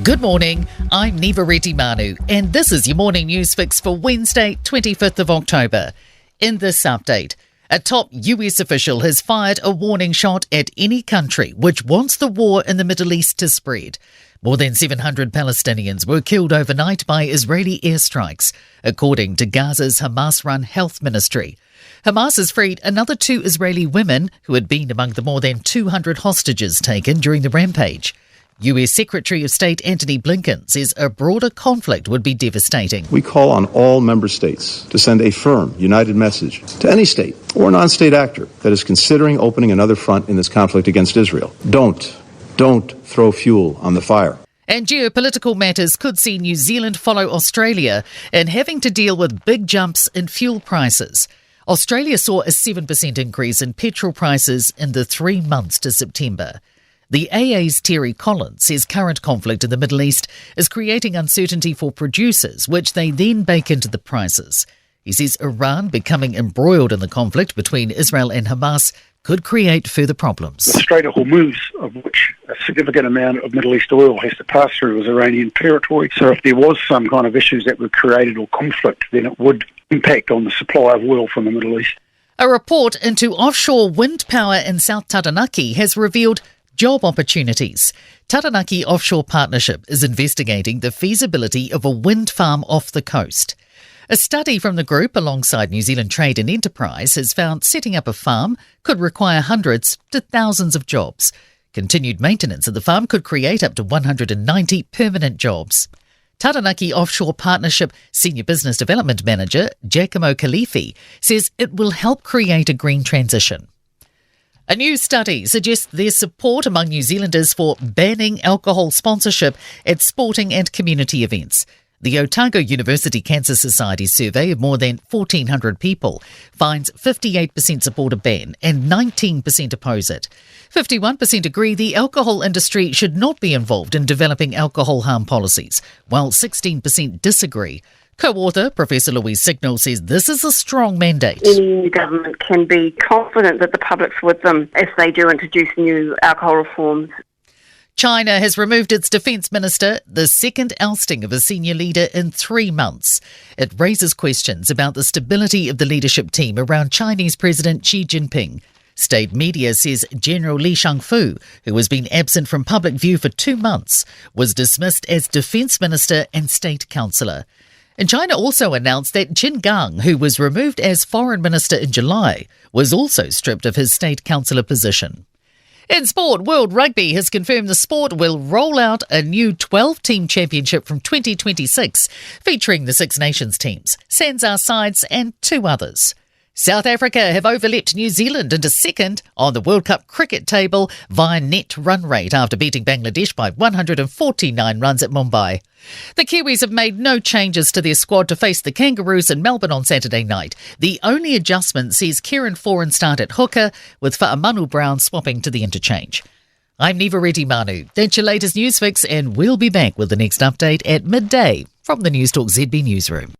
Good morning, I'm Neva Manu, and this is your morning news fix for Wednesday, 25th of October. In this update, a top US official has fired a warning shot at any country which wants the war in the Middle East to spread. More than 700 Palestinians were killed overnight by Israeli airstrikes, according to Gaza's Hamas-run health ministry. Hamas has freed another 2 Israeli women who had been among the more than 200 hostages taken during the rampage. US Secretary of State Antony Blinken says a broader conflict would be devastating. We call on all member states to send a firm, united message to any state or non-state actor that is considering opening another front in this conflict against Israel. Don't throw fuel on the fire. And geopolitical matters could see New Zealand follow Australia in having to deal with big jumps in fuel prices. Australia saw a 7% increase in petrol prices in the 3 months to September. The AA's Terry Collins says current conflict in the Middle East is creating uncertainty for producers, which they then bake into the prices. He says Iran becoming embroiled in the conflict between Israel and Hamas could create further problems. The Strait of Hormuz, of which a significant amount of Middle East oil has to pass through, is Iranian territory. So if there was some kind of issues that were created or conflict, then it would impact on the supply of oil from the Middle East. A report into offshore wind power in South Taranaki has revealed job opportunities. Taranaki Offshore Partnership is investigating the feasibility of a wind farm off the coast. A study from the group alongside New Zealand Trade and Enterprise has found setting up a farm could require hundreds to thousands of jobs. Continued maintenance of the farm could create up to 190 permanent jobs. Taranaki Offshore Partnership Senior Business Development Manager Giacomo Califi says it will help create a green transition. A new study suggests there's support among New Zealanders for banning alcohol sponsorship at sporting and community events. The Otago University Cancer Society survey of more than 1,400 people finds 58% support a ban and 19% oppose it. 51% agree the alcohol industry should not be involved in developing alcohol harm policies, while 16% disagree. Co-author Professor Louise Signal says this is a strong mandate. Any government can be confident that the public's with them if they do introduce new alcohol reforms. China has removed its defence minister, the second ousting of a senior leader in 3 months. It raises questions about the stability of the leadership team around Chinese President Xi Jinping. State media says General Li Shangfu, who has been absent from public view for 2 months, was dismissed as defence minister and state councillor. And China also announced that Qin Gang, who was removed as foreign minister in July, was also stripped of his state councillor position. In sport, World Rugby has confirmed the sport will roll out a new 12-team championship from 2026, featuring the Six Nations teams, Sanzar sides and 2 others. South Africa have overleapt New Zealand into second on the World Cup cricket table via net run rate after beating Bangladesh by 149 runs at Mumbai. The Kiwis have made no changes to their squad to face the Kangaroos in Melbourne on Saturday night. The only adjustment sees Kieran Foran start at hooker, with Fa'amanu Brown swapping to the interchange. I'm Neva Manu. That's your latest news fix, and we'll be back with the next update at midday from the Newstalk ZB newsroom.